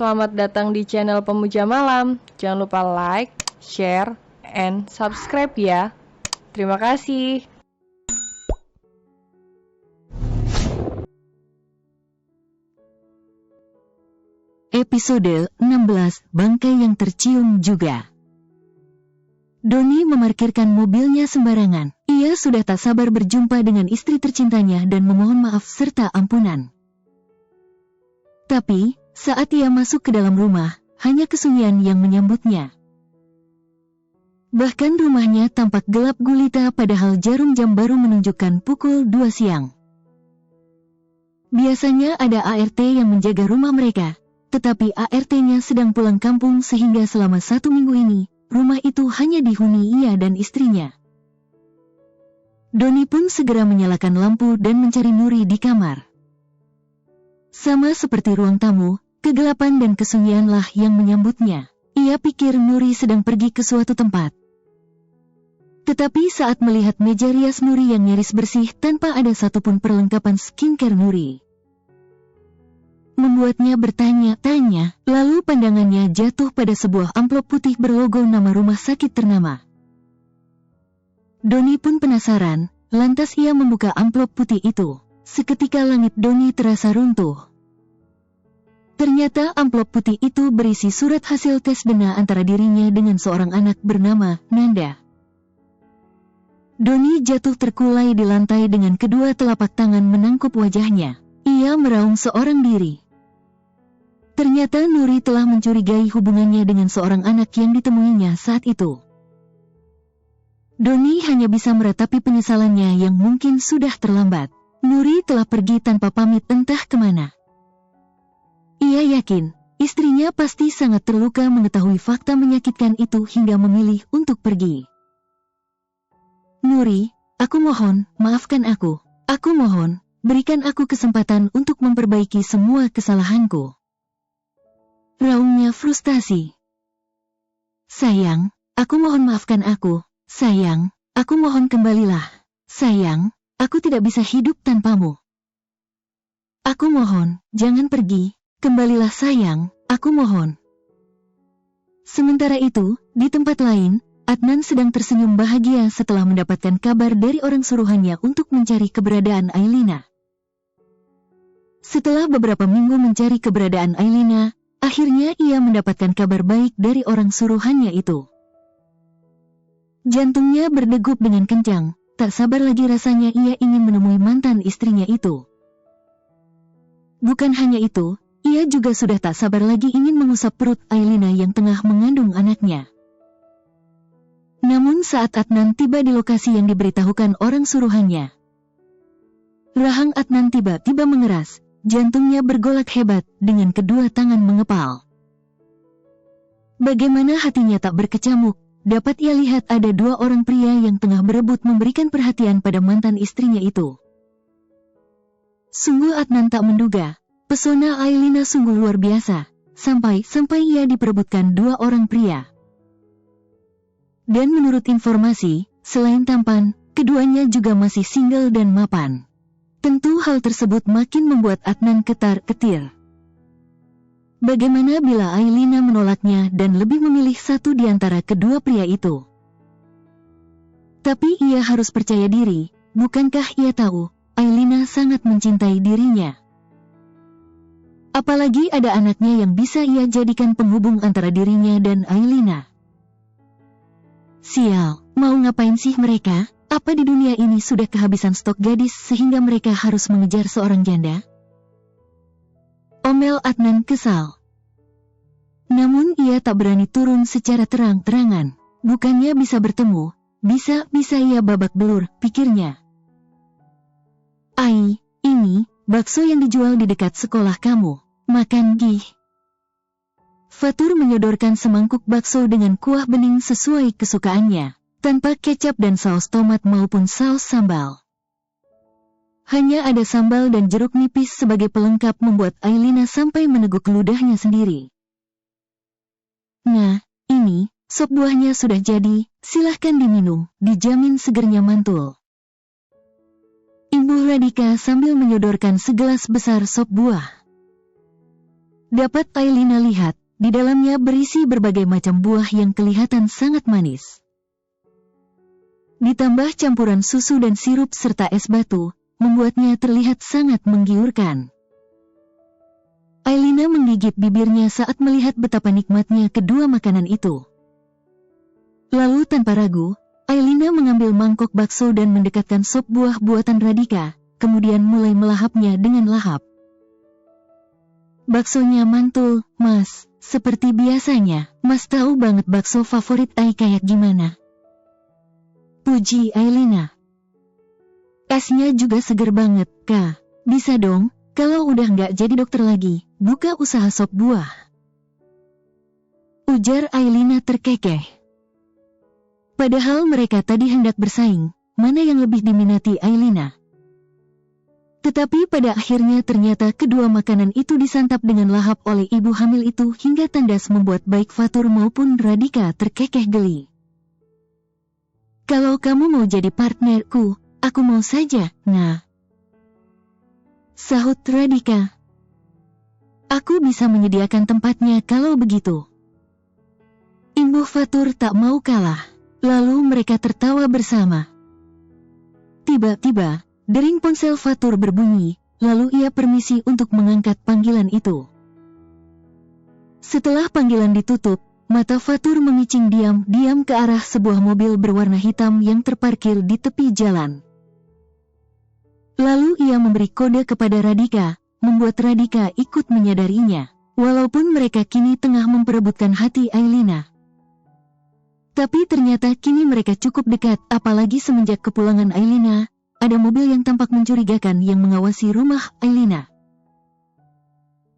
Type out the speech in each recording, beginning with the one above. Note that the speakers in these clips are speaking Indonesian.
Selamat datang di channel Pemuja Malam. Jangan lupa like, share, and subscribe ya. Terima kasih. Episode 16, Bangkai yang tercium juga. Doni memarkirkan mobilnya sembarangan. Ia sudah tak sabar berjumpa dengan istri tercintanya dan memohon maaf serta ampunan. Tapi, saat ia masuk ke dalam rumah, hanya kesunyian yang menyambutnya. Bahkan rumahnya tampak gelap gulita padahal jarum jam baru menunjukkan pukul 2 siang. Biasanya ada ART yang menjaga rumah mereka, tetapi ART-nya sedang pulang kampung sehingga selama 1 minggu ini, rumah itu hanya dihuni ia dan istrinya. Doni pun segera menyalakan lampu dan mencari Nuri di kamar. Sama seperti ruang tamu, kegelapan dan kesunyianlah yang menyambutnya. Ia pikir Nuri sedang pergi ke suatu tempat. Tetapi saat melihat meja rias Nuri yang nyaris bersih tanpa ada satupun perlengkapan skincare Nuri, membuatnya bertanya-tanya, lalu pandangannya jatuh pada sebuah amplop putih berlogo nama rumah sakit ternama. Doni pun penasaran, lantas ia membuka amplop putih itu. Seketika langit Doni terasa runtuh. Ternyata amplop putih itu berisi surat hasil tes DNA antara dirinya dengan seorang anak bernama Nanda. Doni jatuh terkulai di lantai dengan kedua telapak tangan menangkup wajahnya. Ia meraung seorang diri. Ternyata Nuri telah mencurigai hubungannya dengan seorang anak yang ditemuinya saat itu. Doni hanya bisa meratapi penyesalannya yang mungkin sudah terlambat. Nuri telah pergi tanpa pamit entah kemana. Ia yakin, istrinya pasti sangat terluka mengetahui fakta menyakitkan itu hingga memilih untuk pergi. Nuri, aku mohon, maafkan aku. Aku mohon, berikan aku kesempatan untuk memperbaiki semua kesalahanku. Raungnya frustasi. Sayang, aku mohon maafkan aku. Sayang, aku mohon kembalilah. Sayang, aku tidak bisa hidup tanpamu. Aku mohon, jangan pergi. Kembalilah sayang, aku mohon. Sementara itu, di tempat lain, Adnan sedang tersenyum bahagia setelah mendapatkan kabar dari orang suruhannya untuk mencari keberadaan Ailina. Setelah beberapa minggu mencari keberadaan Ailina, akhirnya ia mendapatkan kabar baik dari orang suruhannya itu. Jantungnya berdegup dengan kencang, tak sabar lagi rasanya ia ingin menemui mantan istrinya itu. Bukan hanya itu, ia juga sudah tak sabar lagi ingin mengusap perut Ailina yang tengah mengandung anaknya. Namun saat Adnan tiba di lokasi yang diberitahukan orang suruhannya, rahang Adnan tiba-tiba mengeras, jantungnya bergolak hebat dengan kedua tangan mengepal. Bagaimana hatinya tak berkecamuk, dapat ia lihat ada 2 orang pria yang tengah berebut memberikan perhatian pada mantan istrinya itu. Sungguh Adnan tak menduga, pesona Ailina sungguh luar biasa, sampai ia diperebutkan 2 orang pria. Dan menurut informasi, selain tampan, keduanya juga masih single dan mapan. Tentu hal tersebut makin membuat Adnan ketar-ketir. Bagaimana bila Ailina menolaknya dan lebih memilih satu di antara kedua pria itu? Tapi ia harus percaya diri, bukankah ia tahu, Ailina sangat mencintai dirinya. Apalagi ada anaknya yang bisa ia jadikan penghubung antara dirinya dan Ailina. Sial, mau ngapain sih mereka? Apa di dunia ini sudah kehabisan stok gadis sehingga mereka harus mengejar seorang janda? Omel Adnan kesal. Namun ia tak berani turun secara terang-terangan. Bukannya bisa bertemu, bisa ia babak belur, pikirnya. Ai, ini, bakso yang dijual di dekat sekolah kamu. Makan gih. Fatur menyodorkan semangkuk bakso dengan kuah bening sesuai kesukaannya, tanpa kecap dan saus tomat maupun saus sambal. Hanya ada sambal dan jeruk nipis sebagai pelengkap membuat Ailina sampai meneguk ludahnya sendiri. Nah, ini, sop buahnya sudah jadi, silahkan diminum, dijamin segernya mantul. Imbuh Radika sambil menyodorkan segelas besar sop buah. Dapat Ailina lihat, di dalamnya berisi berbagai macam buah yang kelihatan sangat manis. Ditambah campuran susu dan sirup serta es batu, membuatnya terlihat sangat menggiurkan. Ailina menggigit bibirnya saat melihat betapa nikmatnya kedua makanan itu. Lalu tanpa ragu, Ailina mengambil mangkok bakso dan mendekatkan sop buah buatan Radhika, kemudian mulai melahapnya dengan lahap. Baksonya mantul, Mas. Seperti biasanya, Mas tahu banget bakso favorit Ai kayak gimana. Puji Ailina. Esnya juga seger banget, Kak. Bisa dong, kalau udah nggak jadi dokter lagi, buka usaha sop buah. Ujar Ailina terkekeh. Padahal mereka tadi hendak bersaing, mana yang lebih diminati Ailina. Tetapi pada akhirnya ternyata kedua makanan itu disantap dengan lahap oleh ibu hamil itu hingga tandas membuat baik Fatur maupun Radhika terkekeh geli. Kalau kamu mau jadi partnerku, aku mau saja, nah. Sahut Radhika. Aku bisa menyediakan tempatnya kalau begitu. Ibu Fatur tak mau kalah, lalu mereka tertawa bersama. Tiba-tiba, dering ponsel Fatur berbunyi, lalu ia permisi untuk mengangkat panggilan itu. Setelah panggilan ditutup, mata Fatur memicing diam-diam ke arah sebuah mobil berwarna hitam yang terparkir di tepi jalan. Lalu ia memberi kode kepada Radhika, membuat Radhika ikut menyadarinya, walaupun mereka kini tengah memperebutkan hati Ailina. Tapi ternyata kini mereka cukup dekat, apalagi semenjak kepulangan Ailina, ada mobil yang tampak mencurigakan yang mengawasi rumah Ailina.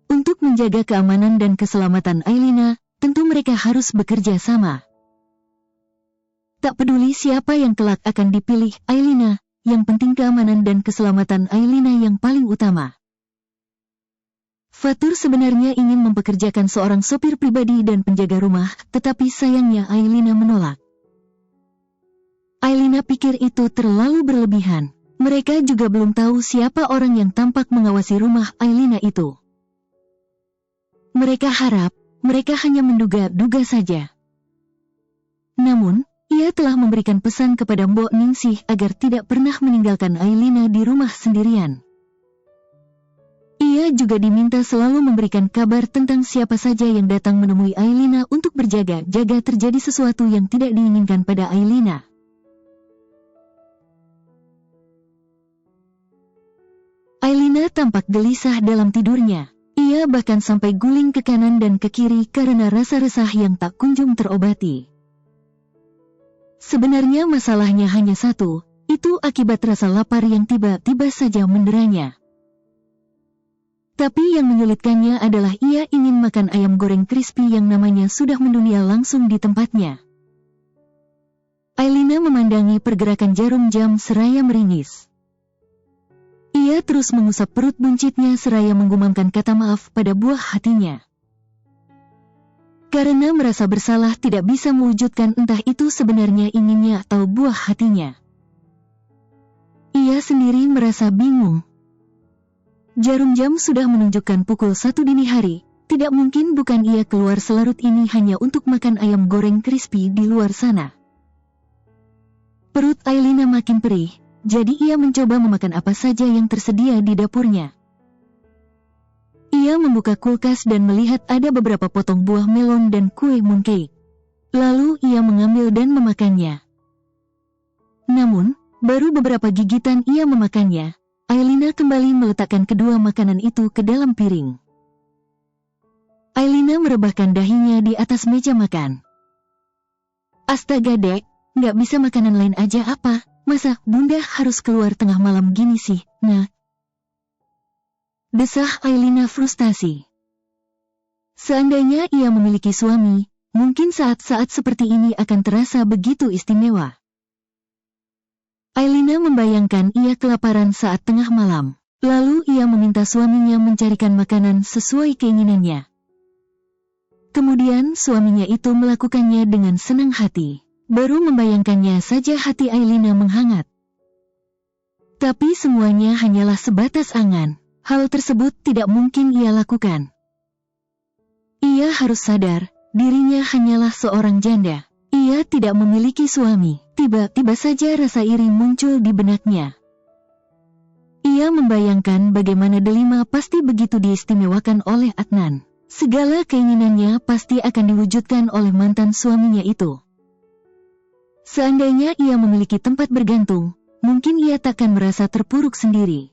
Untuk menjaga keamanan dan keselamatan Ailina, tentu mereka harus bekerja sama. Tak peduli siapa yang kelak akan dipilih Ailina, yang penting keamanan dan keselamatan Ailina yang paling utama. Fatur sebenarnya ingin mempekerjakan seorang sopir pribadi dan penjaga rumah, tetapi sayangnya Ailina menolak. Ailina pikir itu terlalu berlebihan. Mereka juga belum tahu siapa orang yang tampak mengawasi rumah Ailina itu. Mereka harap, mereka hanya menduga-duga saja. Namun, ia telah memberikan pesan kepada Mbok Ningsih agar tidak pernah meninggalkan Ailina di rumah sendirian. Ia juga diminta selalu memberikan kabar tentang siapa saja yang datang menemui Ailina untuk berjaga-jaga terjadi sesuatu yang tidak diinginkan pada Ailina. Ailina tampak gelisah dalam tidurnya. Ia bahkan sampai guling ke kanan dan ke kiri karena rasa resah yang tak kunjung terobati. Sebenarnya masalahnya hanya satu, itu akibat rasa lapar yang tiba-tiba saja menderanya. Tapi yang menyulitkannya adalah ia ingin makan ayam goreng crispy yang namanya sudah mendunia langsung di tempatnya. Ailina memandangi pergerakan jarum jam seraya meringis. Ia terus mengusap perut buncitnya seraya menggumamkan kata maaf pada buah hatinya. Karena merasa bersalah tidak bisa mewujudkan entah itu sebenarnya inginnya atau buah hatinya. Ia sendiri merasa bingung. Jarum jam sudah menunjukkan pukul 1 dini hari, tidak mungkin bukan ia keluar selarut ini hanya untuk makan ayam goreng crispy di luar sana. Perut Ailina makin perih. Jadi ia mencoba memakan apa saja yang tersedia di dapurnya. Ia membuka kulkas dan melihat ada beberapa potong buah melon dan kue mooncake. Lalu ia mengambil dan memakannya. Namun, baru beberapa gigitan ia memakannya, Ailina kembali meletakkan kedua makanan itu ke dalam piring. Ailina merebahkan dahinya di atas meja makan. Astaga dek, nggak bisa makanan lain aja apa? Masa bunda harus keluar tengah malam gini sih, nak? Desah Ailina frustasi. Seandainya ia memiliki suami, mungkin saat-saat seperti ini akan terasa begitu istimewa. Ailina membayangkan ia kelaparan saat tengah malam, lalu ia meminta suaminya mencarikan makanan sesuai keinginannya. Kemudian suaminya itu melakukannya dengan senang hati. Baru membayangkannya saja hati Ailina menghangat. Tapi semuanya hanyalah sebatas angan. Hal tersebut tidak mungkin ia lakukan. Ia harus sadar, dirinya hanyalah seorang janda. Ia tidak memiliki suami. Tiba-tiba saja rasa iri muncul di benaknya. Ia membayangkan bagaimana Delima pasti begitu diistimewakan oleh Adnan. Segala keinginannya pasti akan diwujudkan oleh mantan suaminya itu. Seandainya ia memiliki tempat bergantung, mungkin ia takkan merasa terpuruk sendiri.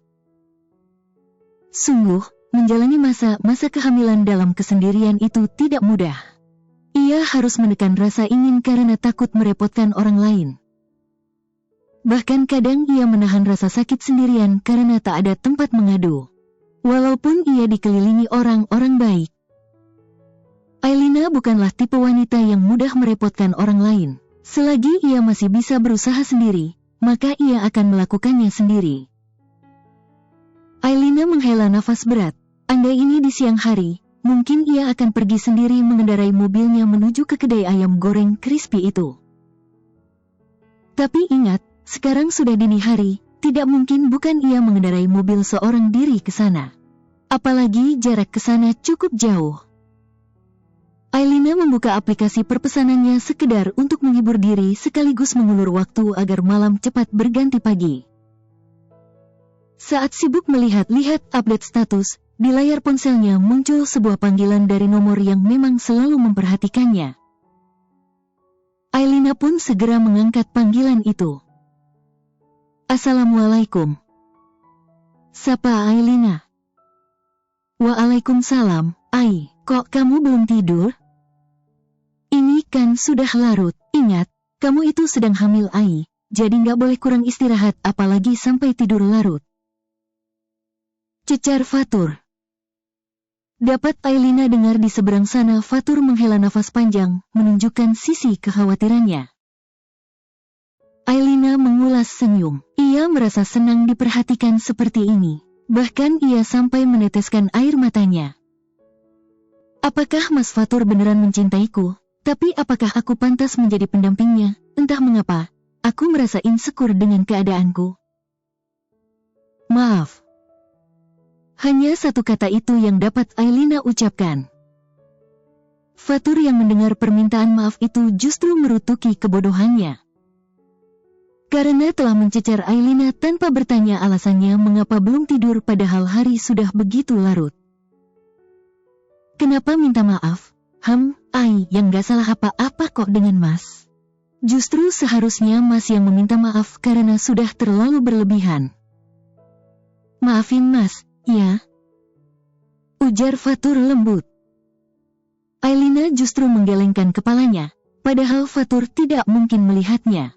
Sungguh, menjalani masa kehamilan dalam kesendirian itu tidak mudah. Ia harus menekan rasa ingin karena takut merepotkan orang lain. Bahkan kadang ia menahan rasa sakit sendirian karena tak ada tempat mengadu. Walaupun ia dikelilingi orang-orang baik. Ailina bukanlah tipe wanita yang mudah merepotkan orang lain. Selagi ia masih bisa berusaha sendiri, maka ia akan melakukannya sendiri. Ailina menghela nafas berat. Andai ini di siang hari, mungkin ia akan pergi sendiri mengendarai mobilnya menuju ke kedai ayam goreng crispy itu. Tapi ingat, sekarang sudah dini hari, tidak mungkin bukan ia mengendarai mobil seorang diri ke sana. Apalagi jarak ke sana cukup jauh. Ailina membuka aplikasi perpesanannya sekedar untuk menghibur diri sekaligus mengulur waktu agar malam cepat berganti pagi. Saat sibuk melihat-lihat update status, di layar ponselnya muncul sebuah panggilan dari nomor yang memang selalu memperhatikannya. Ailina pun segera mengangkat panggilan itu. Assalamualaikum. Sapa Ailina. Waalaikumsalam. Ai, kok kamu belum tidur? Ini kan sudah larut. Ingat, kamu itu sedang hamil Ai, jadi nggak boleh kurang istirahat apalagi sampai tidur larut. Cecar Fatur. Dapat Ailina dengar di seberang sana Fatur menghela nafas panjang, menunjukkan sisi kekhawatirannya. Ailina mengulas senyum. Ia merasa senang diperhatikan seperti ini. Bahkan ia sampai meneteskan air matanya. Apakah Mas Fatur beneran mencintaiku? Tapi apakah aku pantas menjadi pendampingnya? Entah mengapa, aku merasa insecure dengan keadaanku. Maaf. Hanya satu kata itu yang dapat Ailina ucapkan. Fatur yang mendengar permintaan maaf itu justru merutuki kebodohannya. Karena telah mencecar Ailina tanpa bertanya alasannya mengapa belum tidur padahal hari sudah begitu larut. Kenapa minta maaf? Ai, yang gak salah apa-apa kok dengan Mas. Justru seharusnya Mas yang meminta maaf karena sudah terlalu berlebihan. Maafin Mas, ya. Ujar Fatur lembut. Ailina justru menggelengkan kepalanya, padahal Fatur tidak mungkin melihatnya.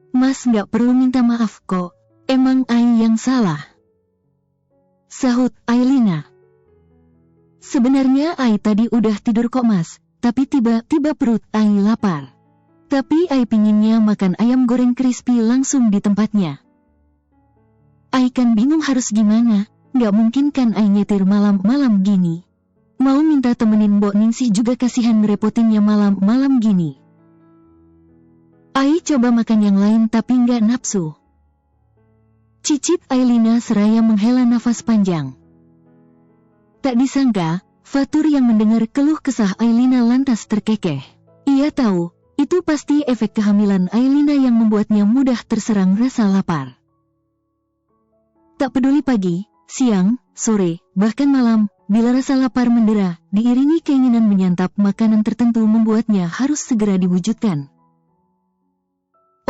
Mas gak perlu minta maaf kok, emang Ai yang salah. Sahut Ailina. Sebenarnya Ai tadi udah tidur kok Mas, tapi tiba-tiba perut Ai lapar. Tapi Ai pinginnya makan ayam goreng crispy langsung di tempatnya. Ai kan bingung harus gimana, gak mungkin kan Ai nyetir malam-malam gini. Mau minta temenin Mbok Ningsih juga kasihan ngerepotinnya malam-malam gini. Ai coba makan yang lain tapi gak nafsu. Cicit Ailina seraya menghela nafas panjang. Tak disangka, Fatur yang mendengar keluh kesah Ailina lantas terkekeh. Ia tahu, itu pasti efek kehamilan Ailina yang membuatnya mudah terserang rasa lapar. Tak peduli pagi, siang, sore, bahkan malam, bila rasa lapar mendera, diiringi keinginan menyantap makanan tertentu membuatnya harus segera diwujudkan.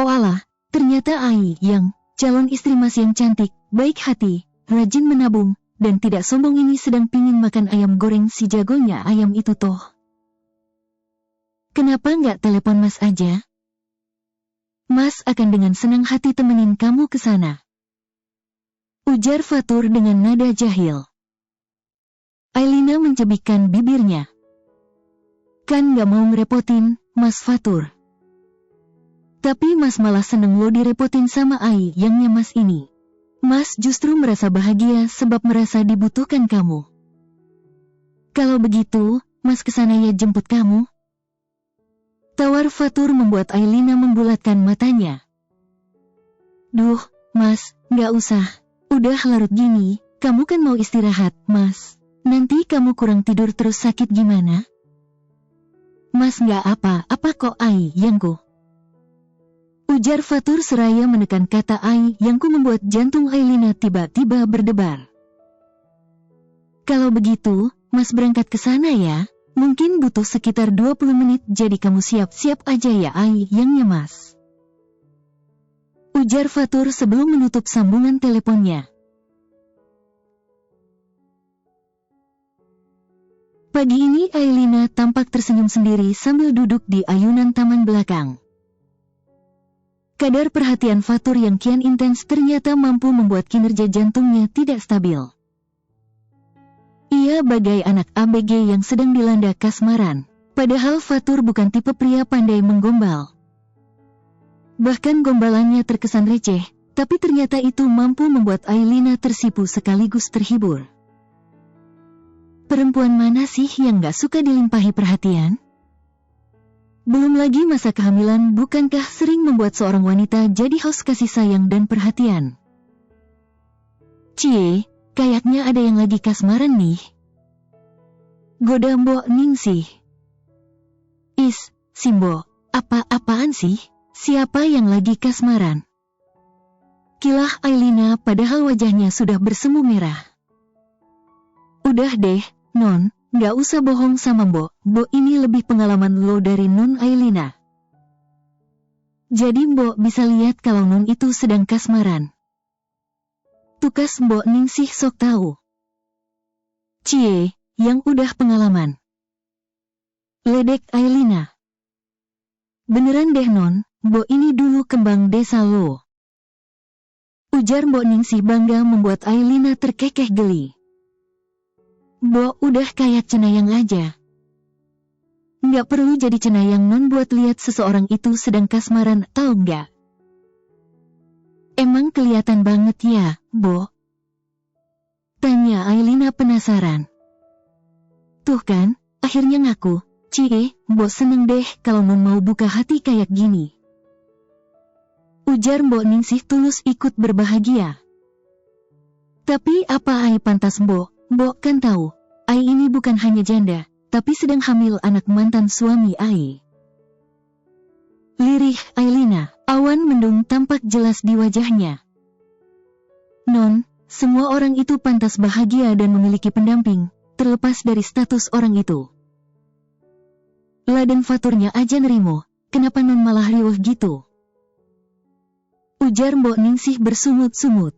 Oh alah, ternyata Ai yang calon istri Mas yang cantik, baik hati, rajin menabung, dan tidak sombong ini sedang pingin makan ayam goreng si jagonya ayam itu toh. Kenapa nggak telepon Mas aja? Mas akan dengan senang hati temenin kamu ke sana. Ujar Fatur dengan nada jahil. Ailina mencebikkan bibirnya. Kan nggak mau ngerepotin, Mas Fatur. Tapi Mas malah seneng lo direpotin sama Ai yangnya Mas ini. Mas justru merasa bahagia sebab merasa dibutuhkan kamu. Kalau begitu, Mas kesana ya jemput kamu. Tawar Fatur membuat Ailina membulatkan matanya. Duh, Mas, nggak usah. Udah larut gini, kamu kan mau istirahat, Mas. Nanti kamu kurang tidur terus sakit gimana? Mas nggak apa-apa kok Ai yangku. Ujar Fatur seraya menekan kata Ai yangku membuat jantung Ailina tiba-tiba berdebar. Kalau begitu, Mas berangkat ke sana ya. Mungkin butuh sekitar 20 menit jadi kamu siap-siap aja ya Ai yangnya Mas. Ujar Fatur sebelum menutup sambungan teleponnya. Pagi ini Ailina tampak tersenyum sendiri sambil duduk di ayunan taman belakang. Kadar perhatian Fatur yang kian intens ternyata mampu membuat kinerja jantungnya tidak stabil. Ia bagai anak ABG yang sedang dilanda kasmaran, padahal Fatur bukan tipe pria pandai menggombal. Bahkan gombalannya terkesan receh, tapi ternyata itu mampu membuat Ailina tersipu sekaligus terhibur. Perempuan mana sih yang gak suka dilimpahi perhatian? Belum lagi masa kehamilan bukankah sering membuat seorang wanita jadi haus kasih sayang dan perhatian? Cie, kayaknya ada yang lagi kasmaran nih. Goda Mbok Ningsih. Is, Simbo, apa-apaan sih? Siapa yang lagi kasmaran? Kilah Ailina padahal wajahnya sudah bersemu merah. Udah deh, Non. Gak usah bohong sama Mbok, Mbok ini lebih pengalaman lo dari Non Ailina. Jadi Mbok bisa lihat kalau Non itu sedang kasmaran. Tukas Mbok Ningsih sok tahu. Cie, yang udah pengalaman. Ledek Ailina. Beneran deh Non, Mbok ini dulu kembang desa lo. Ujar Mbok Ningsih bangga membuat Ailina terkekeh geli. Mbok udah kayak cenayang aja. Nggak perlu jadi cenayang Non buat lihat seseorang itu sedang kasmaran, tau nggak? Emang kelihatan banget ya, Bo? Tanya Ailina penasaran. Tuh kan, akhirnya ngaku. Cie, Mbok seneng deh kalau Non mau buka hati kayak gini. Ujar Mbok Ningsih tulus ikut berbahagia. Tapi apa Ai pantas Mbok? Mbok kan tahu, Ai ini bukan hanya janda, tapi sedang hamil anak mantan suami Ai. Lirih Ailina, awan mendung tampak jelas di wajahnya. Non, semua orang itu pantas bahagia dan memiliki pendamping, terlepas dari status orang itu. Laden Faturnya aja nerimo, kenapa Non malah riuh gitu? Ujar Mbok Ningsih bersungut-sungut.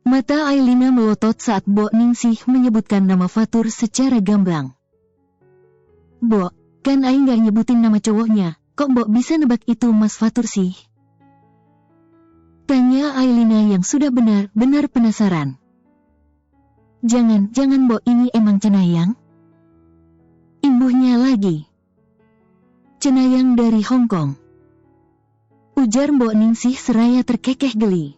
Mata Ailina melotot saat Mbok Ningsih menyebutkan nama Fatur secara gamblang. Mbok, kan Ai nggak nyebutin nama cowoknya, kok Mbok bisa nebak itu Mas Fatur sih? Tanya Ailina yang sudah benar-benar penasaran. Jangan Mbok ini emang cenayang? Imbuhnya lagi. Cenayang dari Hong Kong. Ujar Mbok Ningsih seraya terkekeh geli.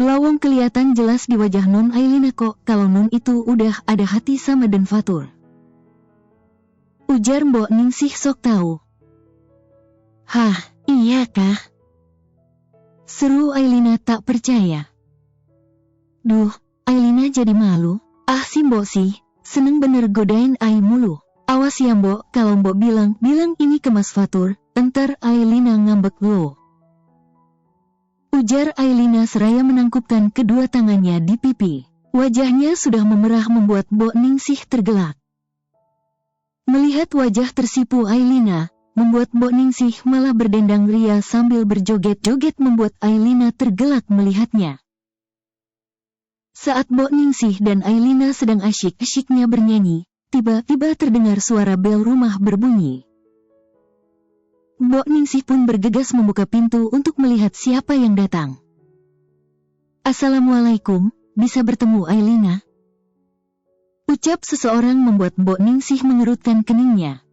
Lawang kelihatan jelas di wajah Non Ailina kok kalau Non itu udah ada hati sama Den Fatur. Ujar Mbok Ningsih sok tahu. Hah, iya kah? Seru Ailina tak percaya. Duh, Ailina jadi malu. Ah si Mbok sih, seneng bener godain Ai mulu. Awas ya Mbok, kalau Mbok bilang ini ke Mas Fatur, entar Ailina ngambek lo. Ujar Ailina seraya menangkupkan kedua tangannya di pipi. Wajahnya sudah memerah membuat Mbok Ningsih tergelak. Melihat wajah tersipu Ailina, membuat Mbok Ningsih malah berdendang ria sambil berjoget-joget membuat Ailina tergelak melihatnya. Saat Mbok Ningsih dan Ailina sedang asyik-asyiknya bernyanyi, tiba-tiba terdengar suara bel rumah berbunyi. Mbok Ningsih pun bergegas membuka pintu untuk melihat siapa yang datang. Assalamualaikum, bisa bertemu Ailina? Ucap seseorang membuat Mbok Ningsih mengerutkan keningnya.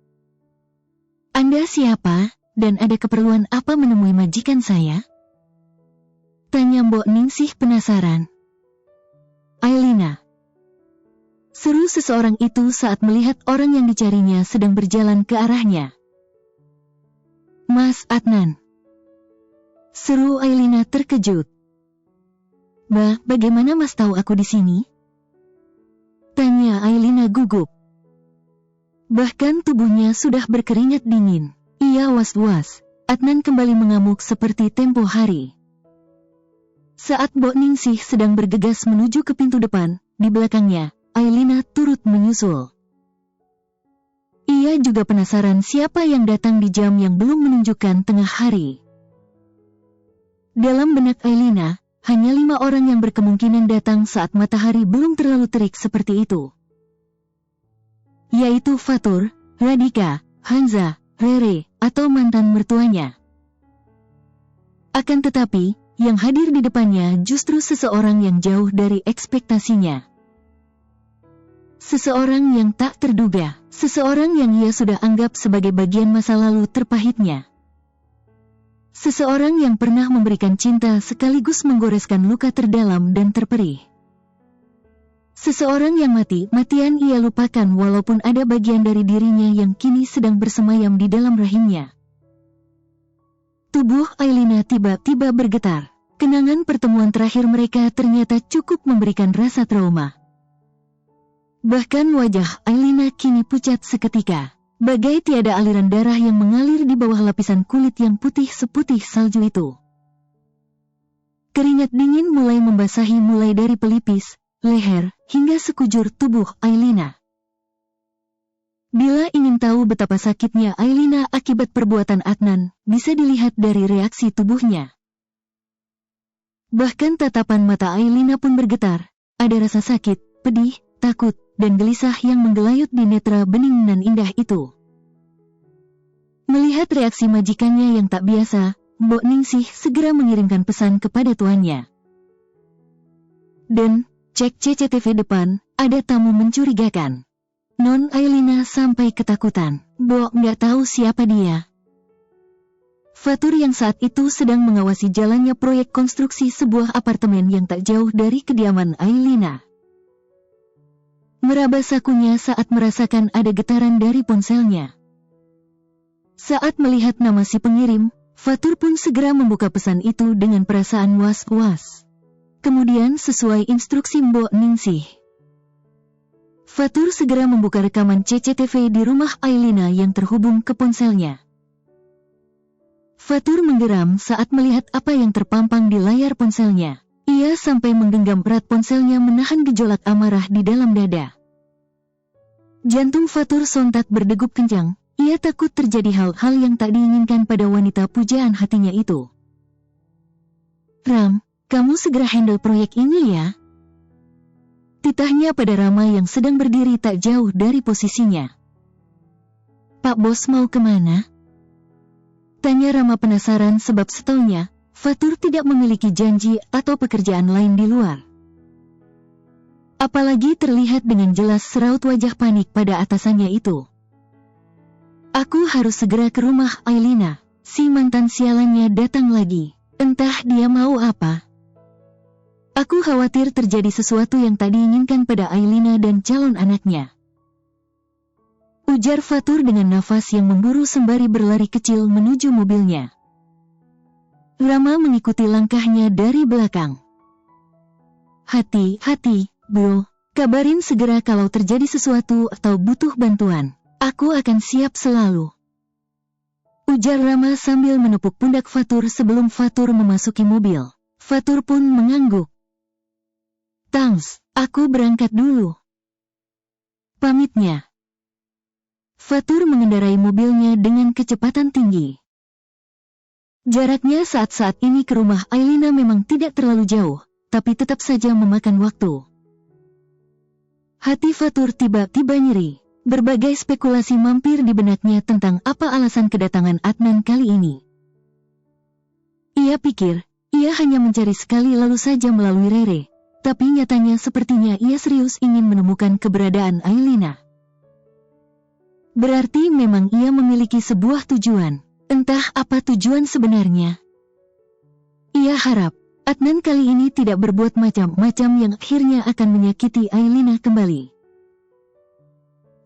Anda siapa, dan ada keperluan apa menemui majikan saya? Tanya Mbok Ningsih penasaran. Ailina. Seru seseorang itu saat melihat orang yang dicarinya sedang berjalan ke arahnya. Mas Adnan. Seru Ailina terkejut. Bagaimana Mas tahu aku di sini? Tanya Ailina gugup. Bahkan tubuhnya sudah berkeringat dingin. Ia was-was. Adnan kembali mengamuk seperti tempo hari. Saat Mbok Ningsih sedang bergegas menuju ke pintu depan, di belakangnya, Ailina turut menyusul. Ia juga penasaran siapa yang datang di jam yang belum menunjukkan tengah hari. Dalam benak Ailina, hanya 5 orang yang berkemungkinan datang saat matahari belum terlalu terik seperti itu. Yaitu Fatur, Radhika, Hanza, Rere, atau mantan mertuanya. Akan tetapi, yang hadir di depannya justru seseorang yang jauh dari ekspektasinya. Seseorang yang tak terduga, seseorang yang ia sudah anggap sebagai bagian masa lalu terpahitnya. Seseorang yang pernah memberikan cinta sekaligus menggoreskan luka terdalam dan terperih. Seseorang yang mati-matian ia lupakan walaupun ada bagian dari dirinya yang kini sedang bersemayam di dalam rahimnya. Tubuh Ailina tiba-tiba bergetar. Kenangan pertemuan terakhir mereka ternyata cukup memberikan rasa trauma. Bahkan wajah Ailina kini pucat seketika. Bagai tiada aliran darah yang mengalir di bawah lapisan kulit yang putih seputih salju itu. Keringat dingin mulai membasahi mulai dari pelipis, leher, hingga sekujur tubuh Ailina. Bila ingin tahu betapa sakitnya Ailina akibat perbuatan Adnan, bisa dilihat dari reaksi tubuhnya. Bahkan tatapan mata Ailina pun bergetar, ada rasa sakit, pedih, takut, dan gelisah yang menggelayut di netra bening nan indah itu. Melihat reaksi majikannya yang tak biasa, Mbok Ningsih segera mengirimkan pesan kepada tuannya. Dan, cek CCTV depan, ada tamu mencurigakan. Non Ailina sampai ketakutan. Mbok nggak tahu siapa dia. Fatur yang saat itu sedang mengawasi jalannya proyek konstruksi sebuah apartemen yang tak jauh dari kediaman Ailina. Meraba sakunya saat merasakan ada getaran dari ponselnya. Saat melihat nama si pengirim, Fatur pun segera membuka pesan itu dengan perasaan was-was. Kemudian sesuai instruksi Mbok Ningsih, Fatur segera membuka rekaman CCTV di rumah Ailina yang terhubung ke ponselnya. Fatur menggeram saat melihat apa yang terpampang di layar ponselnya. Ia sampai menggenggam erat ponselnya menahan gejolak amarah di dalam dada. Jantung Fatur sontak berdegup kencang. Ia takut terjadi hal-hal yang tak diinginkan pada wanita pujaan hatinya itu. Ram, kamu segera handle proyek ini ya. Titahnya pada Rama yang sedang berdiri tak jauh dari posisinya. Pak Bos mau kemana? Tanya Rama penasaran sebab setaunya, Fatur tidak memiliki janji atau pekerjaan lain di luar. Apalagi terlihat dengan jelas seraut wajah panik pada atasannya itu. Aku harus segera ke rumah Ailina, si mantan sialannya datang lagi. Entah dia mau apa. Aku khawatir terjadi sesuatu yang tak diinginkan pada Ailina dan calon anaknya. Ujar Fatur dengan nafas yang memburu sembari berlari kecil menuju mobilnya. Rama mengikuti langkahnya dari belakang. Hati-hati, bro. Kabarin segera kalau terjadi sesuatu atau butuh bantuan. Aku akan siap selalu. Ujar Rama sambil menepuk pundak Fatur sebelum Fatur memasuki mobil. Fatur pun mengangguk. Thanks, aku berangkat dulu. Pamitnya. Fatur mengendarai mobilnya dengan kecepatan tinggi. Jaraknya saat-saat ini ke rumah Ailina memang tidak terlalu jauh, tapi tetap saja memakan waktu. Hati Fatur tiba-tiba nyeri. Berbagai spekulasi mampir di benaknya tentang apa alasan kedatangan Adnan kali ini. Ia pikir, ia hanya mencari sekali lalu saja melalui Rere, tapi nyatanya sepertinya ia serius ingin menemukan keberadaan Ailina. Berarti memang ia memiliki sebuah tujuan. Entah apa tujuan sebenarnya. Ia harap Adnan kali ini tidak berbuat macam-macam yang akhirnya akan menyakiti Ailina kembali.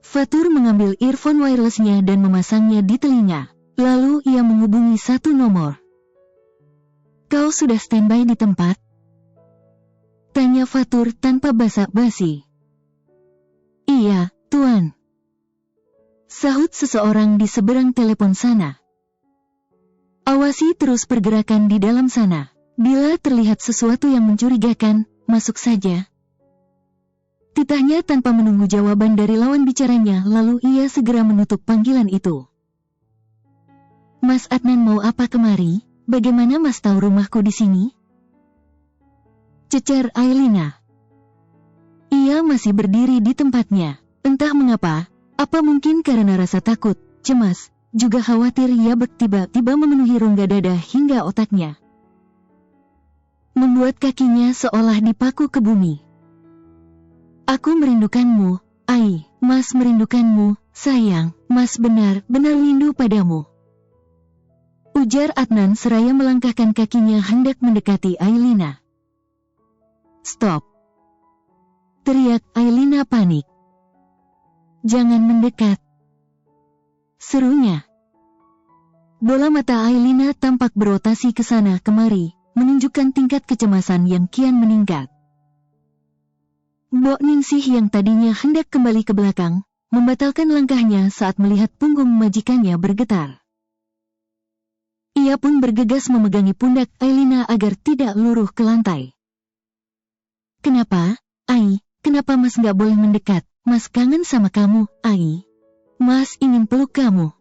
Fatur mengambil earphone wirelessnya dan memasangnya di telinga. Lalu ia menghubungi satu nomor. Kau sudah standby di tempat? Tanya Fatur tanpa basa-basi. Iya, Tuan. Sahut seseorang di seberang telepon sana. Awasi terus pergerakan di dalam sana. Bila terlihat sesuatu yang mencurigakan, masuk saja. Titahnya tanpa menunggu jawaban dari lawan bicaranya, lalu ia segera menutup panggilan itu. Mas Adnan mau apa kemari? Bagaimana Mas tahu rumahku di sini? Cecer Ailina. Ia masih berdiri di tempatnya. Entah mengapa, apa mungkin karena rasa takut, cemas, juga khawatir ia tiba-tiba memenuhi rongga dada hingga otaknya. Membuat kakinya seolah dipaku ke bumi. Aku merindukanmu, Ai. Mas merindukanmu, sayang. Mas benar-benar rindu padamu. Ujar Adnan seraya melangkahkan kakinya hendak mendekati Ailina. Stop. Teriak Ailina panik. Jangan mendekat. Serunya. Bola mata Ailina tampak berotasi ke sana kemari, menunjukkan tingkat kecemasan yang kian meningkat. Mbok Ningsih yang tadinya hendak kembali ke belakang, membatalkan langkahnya saat melihat punggung majikannya bergetar. Ia pun bergegas memegangi pundak Ailina agar tidak luruh ke lantai. Kenapa, Ai? Kenapa Mas nggak boleh mendekat? Mas kangen sama kamu, Ai. Mas ingin peluk kamu.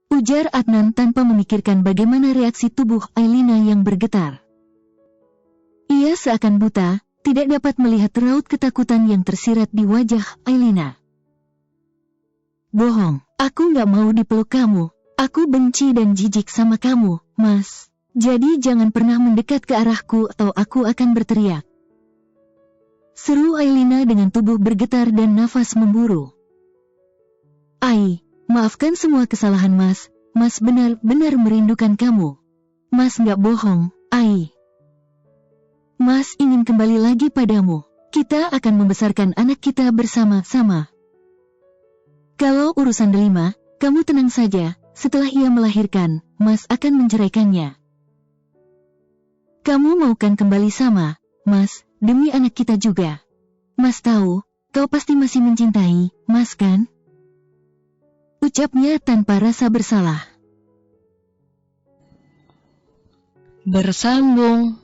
Ujar Adnan tanpa memikirkan bagaimana reaksi tubuh Ailina yang bergetar. Ia seakan buta, tidak dapat melihat raut ketakutan yang tersirat di wajah Ailina. Bohong, aku nggak mau dipeluk kamu. Aku benci dan jijik sama kamu, Mas. Jadi jangan pernah mendekat ke arahku atau aku akan berteriak. Seru Ailina dengan tubuh bergetar dan nafas memburu. Ai, maafkan semua kesalahan Mas. Mas benar-benar merindukan kamu. Mas nggak bohong, Ai. Mas ingin kembali lagi padamu. Kita akan membesarkan anak kita bersama-sama. Kalau urusan Delima, kamu tenang saja. Setelah ia melahirkan, Mas akan menceraikannya. Kamu mau kan kembali sama, Mas, demi anak kita juga. Mas tahu, kau pasti masih mencintai, Mas kan? Ucapnya tanpa rasa bersalah. Bersambung.